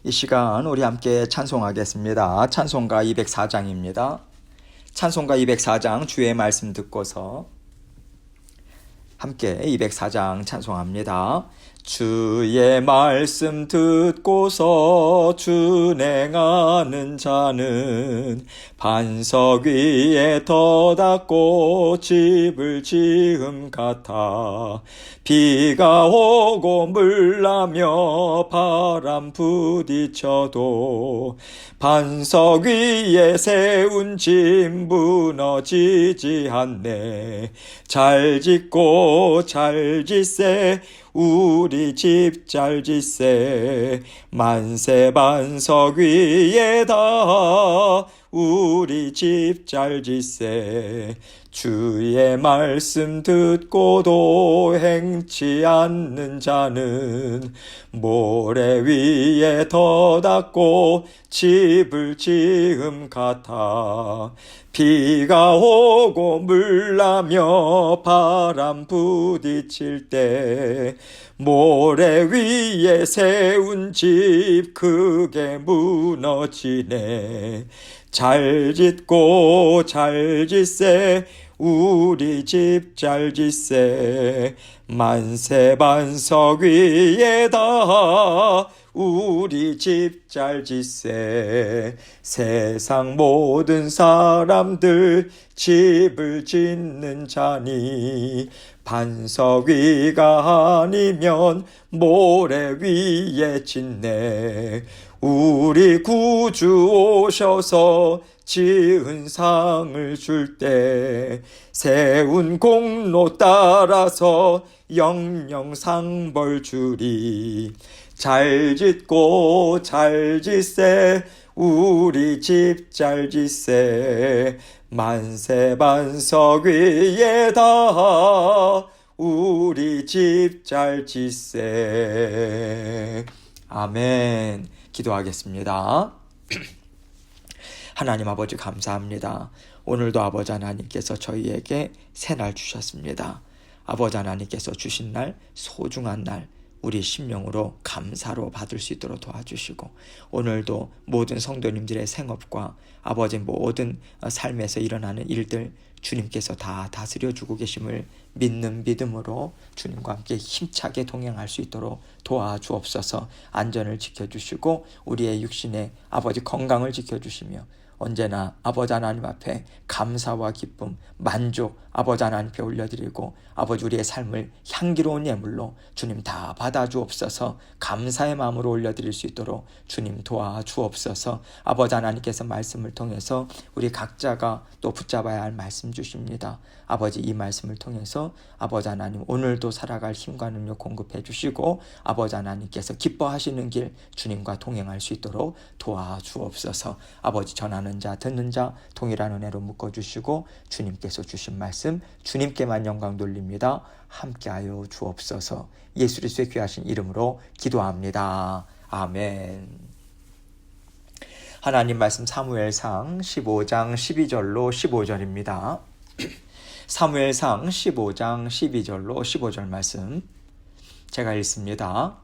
이 시간 우리 함께 찬송하겠습니다. 찬송가 204장입니다. 찬송가 204장 주의 말씀 듣고서 함께 204장 찬송합니다. 주의 말씀 듣고서 준행하는 자는 반석 위에 터닫고 집을 지음 같아. 비가 오고 물나며 바람 부딪혀도 반석 위에 세운 집 무너지지 않네. 잘 짓고 잘 짓세 우리 집 잘 짓세. 만세 반석 위에다 우리 집 잘 짓세. 주의 말씀 듣고도 행치 않는 자는 모래 위에 터닫고 집을 지음 같아. 비가 오고 물나며 바람 부딪힐 때 모래 위에 세운 집 크게 무너지네. 잘 짓고 잘 짓세 우리 집 잘 짓세. 만세 반석 위에다 우리 집 잘 짓세. 세상 모든 사람들 집을 짓는 자니 반석 위가 아니면 모래 위에 짓네. 우리 구주 오셔서 지은 상을 줄 때 세운 공로 따라서 영영 상벌 주리. 잘 짓고 잘 짓세 우리 집 잘 짓세. 만세 반석 위에다 우리 집 잘 짓세. 아멘. 기도하겠습니다. 하나님 아버지 감사합니다. 오늘도 아버지 하나님께서 저희에게 새날 주셨습니다. 아버지 하나님께서 주신 날, 소중한 날, 우리 심령으로 감사로 받을 수 있도록 도와주시고, 오늘도 모든 성도님들의 생업과 아버지 모든 삶에서 일어나는 일들 주님께서 다 다스려주고 계심을 믿는 믿음으로 주님과 함께 힘차게 동행할 수 있도록 도와주옵소서. 안전을 지켜주시고 우리의 육신의 아버지 건강을 지켜주시며 언제나 아버지 하나님 앞에 감사와 기쁨, 만족 아버지 하나님 앞에 올려드리고 아버지 우리의 삶을 향기로운 예물로 주님 다 받아주옵소서. 감사의 마음으로 올려드릴 수 있도록 주님 도와주옵소서. 아버지 하나님께서 말씀을 통해서 우리 각자가 또 붙잡아야 할 말씀 주십니다. 아버지 이 말씀을 통해서 아버지 하나님 오늘도 살아갈 힘과 능력 공급해 주시고 아버지 하나님께서 기뻐하시는 길 주님과 동행할 수 있도록 도와주옵소서. 아버지 전하는 자 듣는 자 동일한 은혜로 묶어주시고 주님께서 주신 말씀 주님께만 영광 돌립니다. 함께하여 주옵소서. 예수 그리스도의 귀하신 이름으로 기도합니다. 아멘. 하나님 말씀 사무엘상 15장 12절로 15절입니다. 사무엘상 15장 12절로 15절 말씀 제가 읽습니다.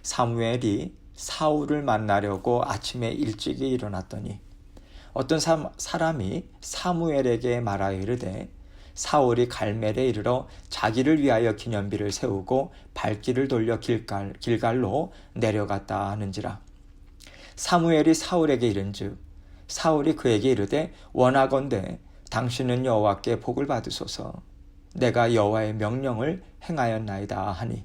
사무엘이 사울을 만나려고 아침에 일찍이 일어났더니 어떤 사람이 사무엘에게 말하여 이르되 사울이 갈멜에 이르러 자기를 위하여 기념비를 세우고 발길을 돌려 길갈로 내려갔다 하는지라. 사무엘이 사울에게 이른즉 사울이 그에게 이르되 원하건대 당신은 여호와께 복을 받으소서. 내가 여호와의 명령을 행하였나이다 하니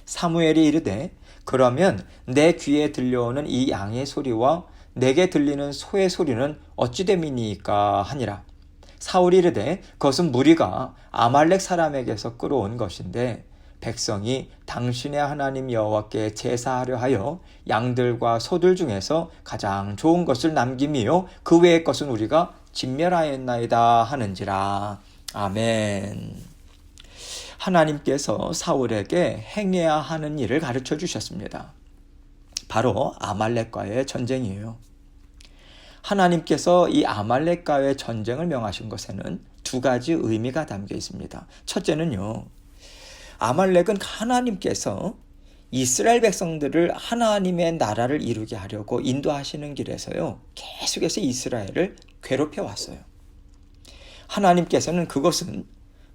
사무엘이 이르되 그러면 내 귀에 들려오는 이 양의 소리와 내게 들리는 소의 소리는 어찌 됨이니까 하니라. 사울이 이르되 그것은 무리가 아말렉 사람에게서 끌어온 것인데 백성이 당신의 하나님 여호와께 제사하려 하여 양들과 소들 중에서 가장 좋은 것을 남김이요 그 외의 것은 우리가 진멸하였나이다 하는지라. 아멘. 하나님께서 사울에게 행해야 하는 일을 가르쳐 주셨습니다. 바로 아말렉과의 전쟁이에요. 하나님께서 이 아말렉과의 전쟁을 명하신 것에는 두 가지 의미가 담겨 있습니다. 첫째는요, 아말렉은 하나님께서 이스라엘 백성들을 하나님의 나라를 이루게 하려고 인도하시는 길에서요, 계속해서 이스라엘을 괴롭혀 왔어요. 하나님께서는 그것은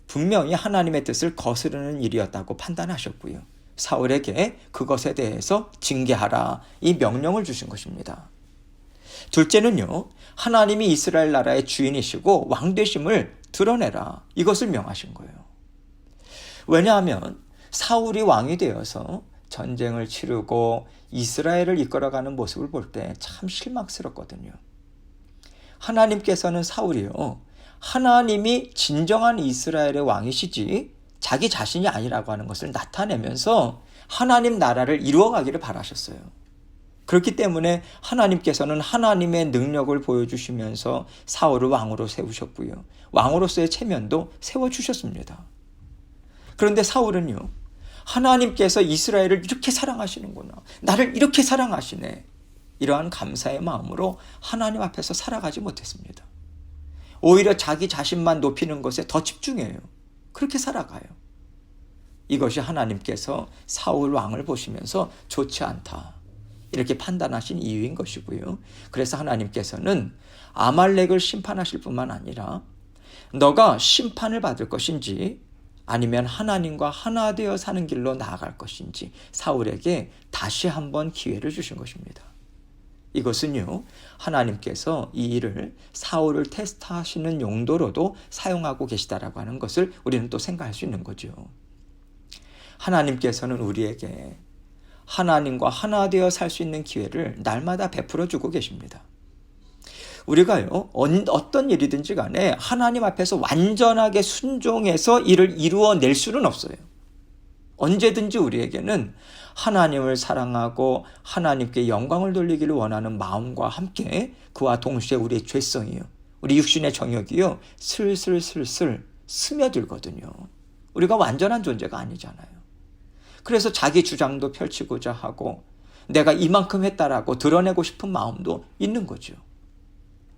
분명히 하나님의 뜻을 거스르는 일이었다고 판단하셨고요. 사울에게 그것에 대해서 징계하라, 이 명령을 주신 것입니다. 둘째는요, 하나님이 이스라엘 나라의 주인이시고 왕되심을 드러내라, 이것을 명하신 거예요. 왜냐하면 사울이 왕이 되어서 전쟁을 치르고 이스라엘을 이끌어가는 모습을 볼 때 참 실망스럽거든요. 하나님께서는 사울이요, 하나님이 진정한 이스라엘의 왕이시지 자기 자신이 아니라고 하는 것을 나타내면서 하나님 나라를 이루어가기를 바라셨어요. 그렇기 때문에 하나님께서는 하나님의 능력을 보여주시면서 사울을 왕으로 세우셨고요, 왕으로서의 체면도 세워주셨습니다. 그런데 사울은요, 하나님께서 이스라엘을 이렇게 사랑하시는구나, 나를 이렇게 사랑하시네, 이러한 감사의 마음으로 하나님 앞에서 살아가지 못했습니다. 오히려 자기 자신만 높이는 것에 더 집중해요. 그렇게 살아가요. 이것이 하나님께서 사울 왕을 보시면서 좋지 않다, 이렇게 판단하신 이유인 것이고요. 그래서 하나님께서는 아말렉을 심판하실 뿐만 아니라 너가 심판을 받을 것인지 아니면 하나님과 하나 되어 사는 길로 나아갈 것인지 사울에게 다시 한번 기회를 주신 것입니다. 이것은요, 하나님께서 이 일을 사울을 테스트하시는 용도로도 사용하고 계시다라고 하는 것을 우리는 또 생각할 수 있는 거죠. 하나님께서는 우리에게 하나님과 하나 되어 살 수 있는 기회를 날마다 베풀어 주고 계십니다. 우리가요, 어떤 일이든지 간에 하나님 앞에서 완전하게 순종해서 이를 이루어낼 수는 없어요. 언제든지 우리에게는 하나님을 사랑하고 하나님께 영광을 돌리기를 원하는 마음과 함께 그와 동시에 우리의 죄성이요, 우리 육신의 정욕이요, 슬슬 스며들거든요. 우리가 완전한 존재가 아니잖아요. 그래서 자기 주장도 펼치고자 하고 내가 이만큼 했다라고 드러내고 싶은 마음도 있는 거죠.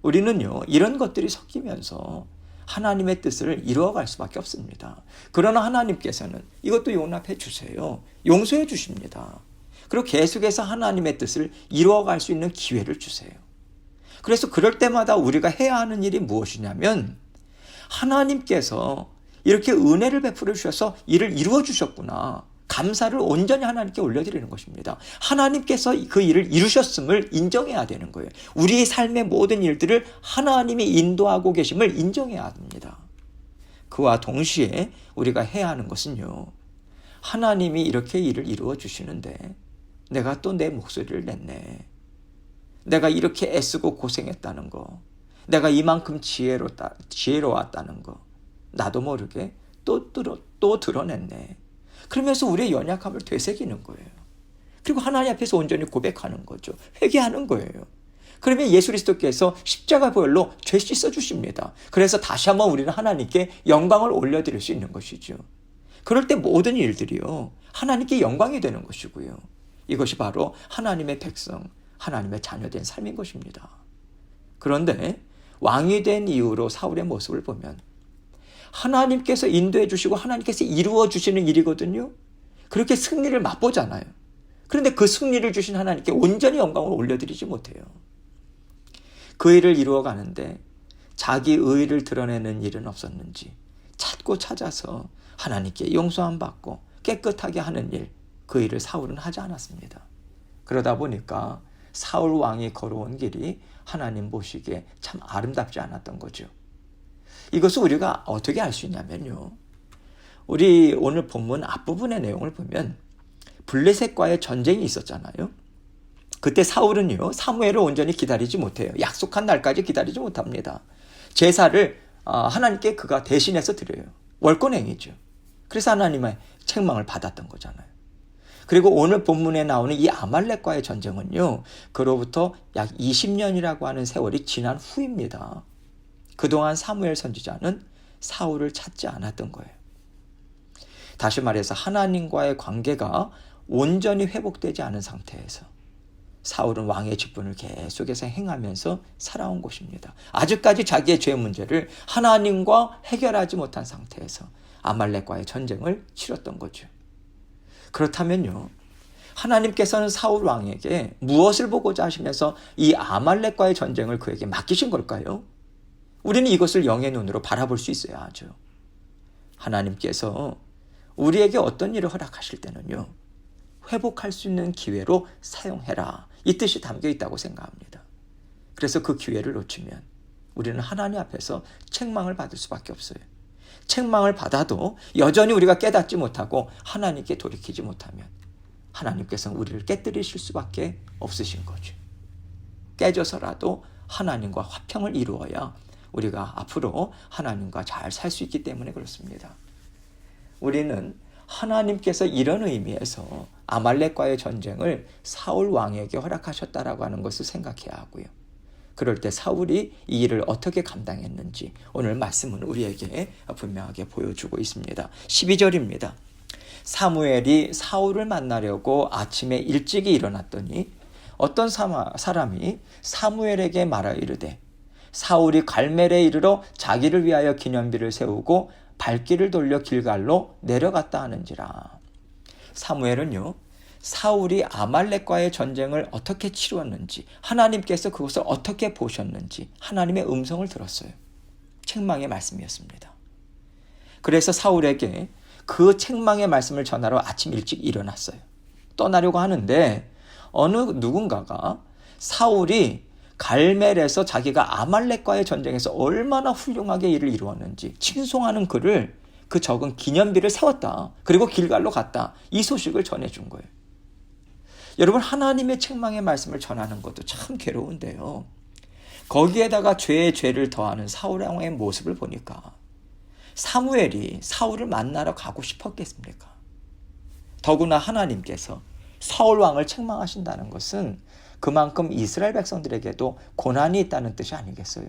우리는요, 이런 것들이 섞이면서 하나님의 뜻을 이루어갈 수밖에 없습니다. 그러나 하나님께서는 이것도 용납해 주세요. 용서해 주십니다. 그리고 계속해서 하나님의 뜻을 이루어갈 수 있는 기회를 주세요. 그래서 그럴 때마다 우리가 해야 하는 일이 무엇이냐면, 하나님께서 이렇게 은혜를 베풀어 주셔서 일을 이루어 주셨구나, 감사를 온전히 하나님께 올려드리는 것입니다. 하나님께서 그 일을 이루셨음을 인정해야 되는 거예요. 우리의 삶의 모든 일들을 하나님이 인도하고 계심을 인정해야 합니다. 그와 동시에 우리가 해야 하는 것은요, 하나님이 이렇게 일을 이루어 주시는데 내가 또 내 목소리를 냈네, 내가 이렇게 애쓰고 고생했다는 거, 내가 이만큼 지혜로웠다는 거, 나도 모르게 또 드러냈네. 그러면서 우리의 연약함을 되새기는 거예요. 그리고 하나님 앞에서 온전히 고백하는 거죠. 회개하는 거예요. 그러면 예수 그리스도께서 십자가 보혈로 죄 씻어 주십니다. 그래서 다시 한번 우리는 하나님께 영광을 올려드릴 수 있는 것이죠. 그럴 때 모든 일들이요, 하나님께 영광이 되는 것이고요. 이것이 바로 하나님의 백성, 하나님의 자녀된 삶인 것입니다. 그런데 왕이 된 이후로 사울의 모습을 보면 하나님께서 인도해 주시고 하나님께서 이루어 주시는 일이거든요. 그렇게 승리를 맛보잖아요. 그런데 그 승리를 주신 하나님께 온전히 영광을 올려드리지 못해요. 그 일을 이루어 가는데 자기 의의를 드러내는 일은 없었는지 찾고 찾아서 하나님께 용서함 받고 깨끗하게 하는 일, 그 일을 사울은 하지 않았습니다. 그러다 보니까 사울 왕이 걸어온 길이 하나님 보시기에 참 아름답지 않았던 거죠. 이것을 우리가 어떻게 알 수 있냐면요, 우리 오늘 본문 앞부분의 내용을 보면 블레셋과의 전쟁이 있었잖아요. 그때 사울은요, 사무엘을 온전히 기다리지 못해요. 약속한 날까지 기다리지 못합니다. 제사를 하나님께 그가 대신해서 드려요. 월권행위죠. 그래서 하나님의 책망을 받았던 거잖아요. 그리고 오늘 본문에 나오는 이 아말렉과의 전쟁은요, 그로부터 약 20년이라고 하는 세월이 지난 후입니다. 그동안 사무엘 선지자는 사울을 찾지 않았던 거예요. 다시 말해서 하나님과의 관계가 온전히 회복되지 않은 상태에서 사울은 왕의 직분을 계속해서 행하면서 살아온 것입니다. 아직까지 자기의 죄 문제를 하나님과 해결하지 못한 상태에서 아말렉과의 전쟁을 치렀던 거죠. 그렇다면요, 하나님께서는 사울 왕에게 무엇을 보고자 하시면서 이 아말렉과의 전쟁을 그에게 맡기신 걸까요? 우리는 이것을 영의 눈으로 바라볼 수 있어야 하죠. 하나님께서 우리에게 어떤 일을 허락하실 때는요, 회복할 수 있는 기회로 사용해라, 이 뜻이 담겨 있다고 생각합니다. 그래서 그 기회를 놓치면 우리는 하나님 앞에서 책망을 받을 수밖에 없어요. 책망을 받아도 여전히 우리가 깨닫지 못하고 하나님께 돌이키지 못하면 하나님께서는 우리를 깨뜨리실 수밖에 없으신 거죠. 깨져서라도 하나님과 화평을 이루어야 우리가 앞으로 하나님과 잘 살 수 있기 때문에 그렇습니다. 우리는 하나님께서 이런 의미에서 아말렉과의 전쟁을 사울 왕에게 허락하셨다라고 하는 것을 생각해야 하고요. 그럴 때 사울이 이 일을 어떻게 감당했는지 오늘 말씀은 우리에게 분명하게 보여주고 있습니다. 12절입니다. 사무엘이 사울을 만나려고 아침에 일찍이 일어났더니 어떤 사람이 사무엘에게 말하 이르되 사울이 갈멜에 이르러 자기를 위하여 기념비를 세우고 발길을 돌려 길갈로 내려갔다 하는지라. 사무엘은요, 사울이 아말렉과의 전쟁을 어떻게 치루었는지, 하나님께서 그것을 어떻게 보셨는지 하나님의 음성을 들었어요. 책망의 말씀이었습니다. 그래서 사울에게 그 책망의 말씀을 전하러 아침 일찍 일어났어요. 떠나려고 하는데 어느 누군가가 사울이 갈멜에서 자기가 아말렉과의 전쟁에서 얼마나 훌륭하게 일을 이루었는지 칭송하는 글을, 그 적은 기념비를 세웠다. 그리고 길갈로 갔다. 이 소식을 전해준 거예요. 여러분, 하나님의 책망의 말씀을 전하는 것도 참 괴로운데요. 거기에다가 죄에 죄를 더하는 사울 왕의 모습을 보니까 사무엘이 사울을 만나러 가고 싶었겠습니까? 더구나 하나님께서 사울 왕을 책망하신다는 것은 그만큼 이스라엘 백성들에게도 고난이 있다는 뜻이 아니겠어요?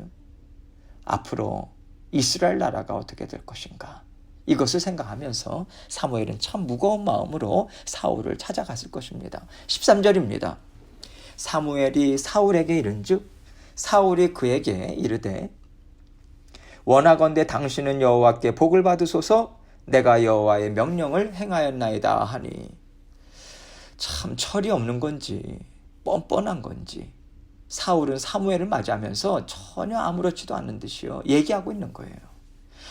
앞으로 이스라엘 나라가 어떻게 될 것인가? 이것을 생각하면서 사무엘은 참 무거운 마음으로 사울을 찾아갔을 것입니다. 13절입니다. 사무엘이 사울에게 이른즉 사울이 그에게 이르되 원하건대 당신은 여호와께 복을 받으소서, 내가 여호와의 명령을 행하였나이다 하니. 참 철이 없는 건지 뻔뻔한 건지 사울은 사무엘을 맞이하면서 전혀 아무렇지도 않은 듯이요 얘기하고 있는 거예요.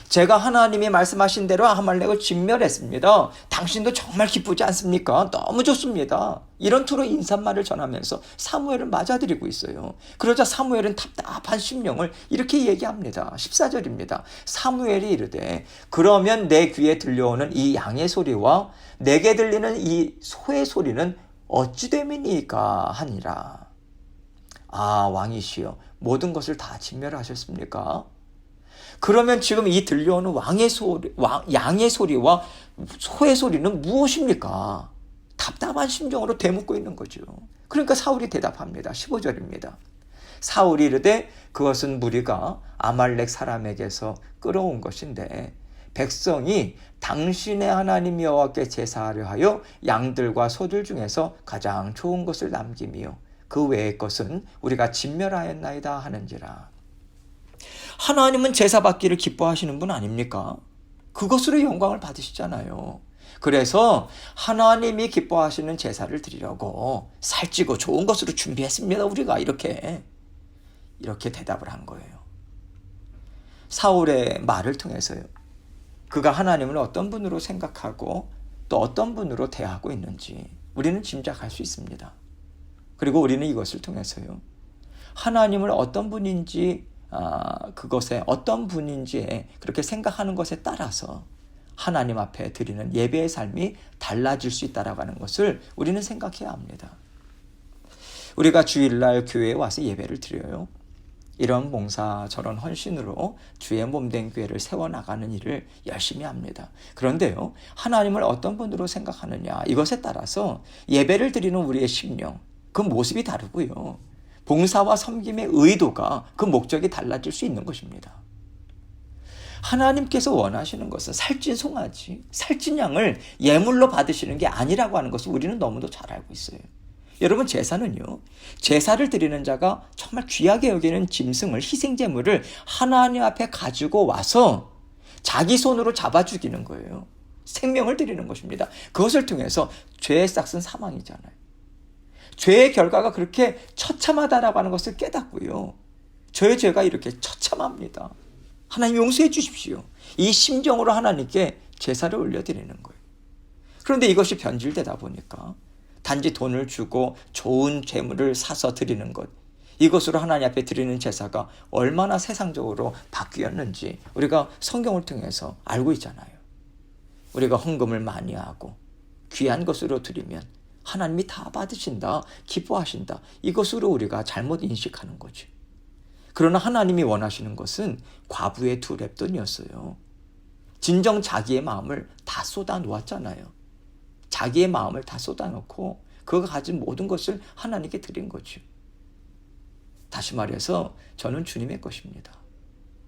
제가 하나님이 말씀하신 대로 아말렉을 진멸했습니다. 당신도 정말 기쁘지 않습니까? 너무 좋습니다. 이런 투로 인사말을 전하면서 사무엘을 맞아들이고 있어요. 그러자 사무엘은 답답한 심령을 이렇게 얘기합니다. 14절입니다. 사무엘이 이르되 그러면 내 귀에 들려오는 이 양의 소리와 내게 들리는 이 소의 소리는 어찌 됨이니까 하니라. 아, 왕이시여, 모든 것을 다 진멸하셨습니까? 그러면 지금 이 들려오는 양의 소리와 소의 소리는 무엇입니까? 답답한 심정으로 되묻고 있는 거죠. 그러니까 사울이 대답합니다. 15절입니다. 사울이 이르되 그것은 무리가 아말렉 사람에게서 끌어온 것인데 백성이 당신의 하나님 여호와께 제사하려 하여 양들과 소들 중에서 가장 좋은 것을 남김이요 그 외의 것은 우리가 진멸하였나이다 하는지라. 하나님은 제사 받기를 기뻐하시는 분 아닙니까? 그것으로 영광을 받으시잖아요. 그래서 하나님이 기뻐하시는 제사를 드리려고 살찌고 좋은 것으로 준비했습니다. 우리가 이렇게 대답을 한 거예요. 사울의 말을 통해서요, 그가 하나님을 어떤 분으로 생각하고 또 어떤 분으로 대하고 있는지 우리는 짐작할 수 있습니다. 그리고 우리는 이것을 통해서요, 하나님을 어떤 분인지, 그것에 어떤 분인지에 그렇게 생각하는 것에 따라서 하나님 앞에 드리는 예배의 삶이 달라질 수 있다라고 하는 것을 우리는 생각해야 합니다. 우리가 주일날 교회에 와서 예배를 드려요. 이런 봉사 저런 헌신으로 주의 몸된 교회를 세워나가는 일을 열심히 합니다. 그런데요, 하나님을 어떤 분으로 생각하느냐, 이것에 따라서 예배를 드리는 우리의 심령, 그 모습이 다르고요, 봉사와 섬김의 의도가, 그 목적이 달라질 수 있는 것입니다. 하나님께서 원하시는 것은 살찐 송아지, 살찐 양을 예물로 받으시는 게 아니라고 하는 것을 우리는 너무도 잘 알고 있어요. 여러분, 제사는요, 제사를 드리는 자가 정말 귀하게 여기는 짐승을, 희생제물을 하나님 앞에 가지고 와서 자기 손으로 잡아 죽이는 거예요. 생명을 드리는 것입니다. 그것을 통해서 죄의 싹은 사망이잖아요. 죄의 결과가 그렇게 처참하다라고 하는 것을 깨닫고요. 저의 죄가 이렇게 처참합니다. 하나님 용서해 주십시오. 이 심정으로 하나님께 제사를 올려드리는 거예요. 그런데 이것이 변질되다 보니까 단지 돈을 주고 좋은 재물을 사서 드리는 것, 이것으로 하나님 앞에 드리는 제사가 얼마나 세상적으로 바뀌었는지 우리가 성경을 통해서 알고 있잖아요. 우리가 헌금을 많이 하고 귀한 것으로 드리면 하나님이 다 받으신다, 기뻐하신다, 이것으로 우리가 잘못 인식하는 거지. 그러나 하나님이 원하시는 것은 과부의 2렙돈이었어요. 진정 자기의 마음을 다 쏟아 놓았잖아요. 자기의 마음을 다 쏟아놓고 그가 가진 모든 것을 하나님께 드린 거죠. 다시 말해서 저는 주님의 것입니다.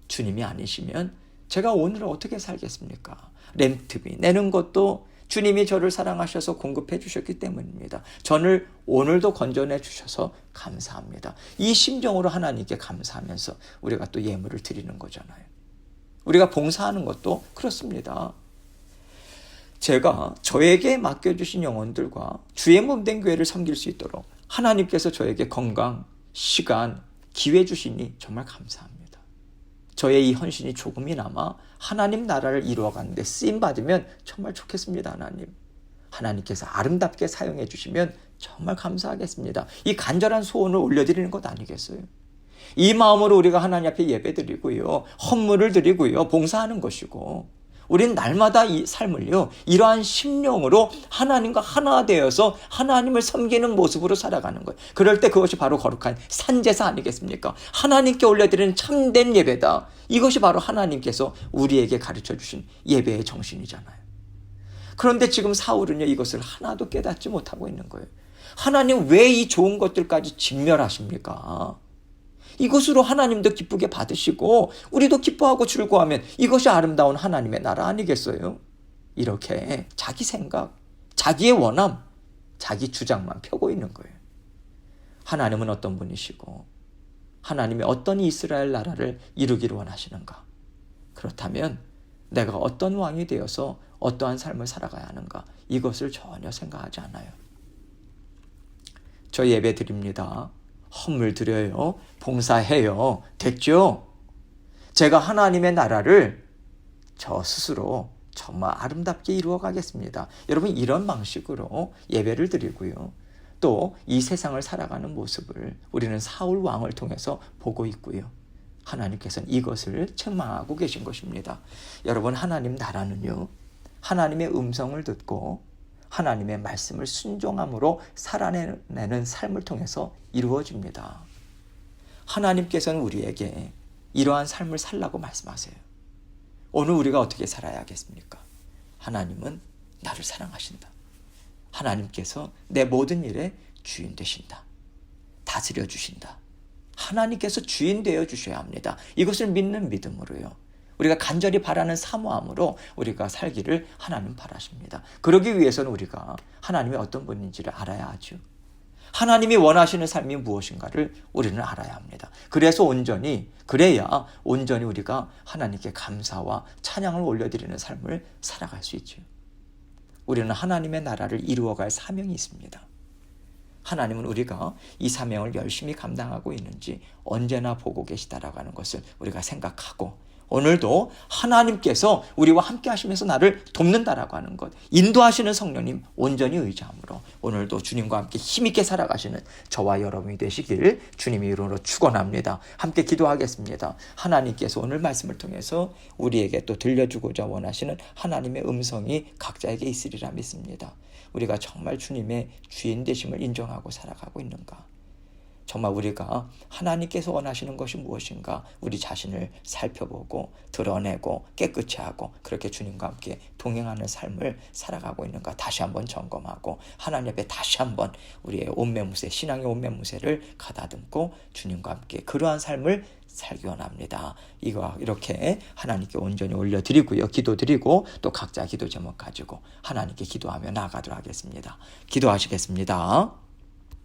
주님이 아니시면 제가 오늘 어떻게 살겠습니까? 렌트비 내는 것도 주님이 저를 사랑하셔서 공급해 주셨기 때문입니다. 저를 오늘도 건져내 주셔서 감사합니다. 이 심정으로 하나님께 감사하면서 우리가 또 예물을 드리는 거잖아요. 우리가 봉사하는 것도 그렇습니다. 제가 저에게 맡겨주신 영혼들과 주의 몸된 교회를 섬길 수 있도록 하나님께서 저에게 건강, 시간, 기회 주시니 정말 감사합니다. 저의 이 헌신이 조금이나마 하나님 나라를 이루어가는데 쓰임받으면 정말 좋겠습니다. 하나님께서 아름답게 사용해 주시면 정말 감사하겠습니다. 이 간절한 소원을 올려드리는 것 아니겠어요? 이 마음으로 우리가 하나님 앞에 예배드리고요, 헌물을 드리고요, 봉사하는 것이고, 우린 날마다 이 삶을요, 이러한 심령으로 하나님과 하나 되어서 하나님을 섬기는 모습으로 살아가는 거예요. 그럴 때 그것이 바로 거룩한 산제사 아니겠습니까? 하나님께 올려드리는 참된 예배다. 이것이 바로 하나님께서 우리에게 가르쳐 주신 예배의 정신이잖아요. 그런데 지금 사울은요, 이것을 하나도 깨닫지 못하고 있는 거예요. 하나님 왜 이 좋은 것들까지 진멸하십니까? 이것으로 하나님도 기쁘게 받으시고 우리도 기뻐하고 즐거워하면 이것이 아름다운 하나님의 나라 아니겠어요? 이렇게 자기 생각, 자기의 원함, 자기 주장만 펴고 있는 거예요. 하나님은 어떤 분이시고 하나님이 어떤 이스라엘 나라를 이루기를 원하시는가? 그렇다면 내가 어떤 왕이 되어서 어떠한 삶을 살아가야 하는가? 이것을 전혀 생각하지 않아요. 저 예배 드립니다. 헌물 드려요. 봉사해요. 됐죠? 제가 하나님의 나라를 저 스스로 정말 아름답게 이루어 가겠습니다. 여러분, 이런 방식으로 예배를 드리고요. 또 이 세상을 살아가는 모습을 우리는 사울 왕을 통해서 보고 있고요. 하나님께서는 이것을 책망하고 계신 것입니다. 여러분, 하나님 나라는요, 하나님의 음성을 듣고 하나님의 말씀을 순종함으로 살아내는 삶을 통해서 이루어집니다. 하나님께서는 우리에게 이러한 삶을 살라고 말씀하세요. 오늘 우리가 어떻게 살아야겠습니까? 하나님은 나를 사랑하신다. 하나님께서 내 모든 일에 주인 되신다. 다스려 주신다. 하나님께서 주인 되어 주셔야 합니다. 이것을 믿는 믿음으로요. 우리가 간절히 바라는 사모함으로 우리가 살기를 하나님 바라십니다. 그러기 위해서는 우리가 하나님이 어떤 분인지를 알아야 하죠. 하나님이 원하시는 삶이 무엇인가를 우리는 알아야 합니다. 그래야 온전히 우리가 하나님께 감사와 찬양을 올려드리는 삶을 살아갈 수 있죠. 우리는 하나님의 나라를 이루어갈 사명이 있습니다. 하나님은 우리가 이 사명을 열심히 감당하고 있는지 언제나 보고 계시다라고 하는 것을 우리가 생각하고, 오늘도 하나님께서 우리와 함께 하시면서 나를 돕는다라고 하는 것, 인도하시는 성령님 온전히 의지함으로 오늘도 주님과 함께 힘있게 살아가시는 저와 여러분이 되시길 주님의 이름으로 축원합니다. 함께 기도하겠습니다. 하나님께서 오늘 말씀을 통해서 우리에게 또 들려주고자 원하시는 하나님의 음성이 각자에게 있으리라 믿습니다. 우리가 정말 주님의 주인 되심을 인정하고 살아가고 있는가? 정말 우리가 하나님께서 원하시는 것이 무엇인가 우리 자신을 살펴보고 드러내고 깨끗이 하고 그렇게 주님과 함께 동행하는 삶을 살아가고 있는가 다시 한번 점검하고 하나님 앞에 다시 한번 우리의 온매무새, 신앙의 온매무새를 가다듬고 주님과 함께 그러한 삶을 살기 원합니다. 이렇게 하나님께 온전히 올려드리고요. 기도드리고 또 각자 기도 제목 가지고 하나님께 기도하며 나아가도록 하겠습니다. 기도하시겠습니다.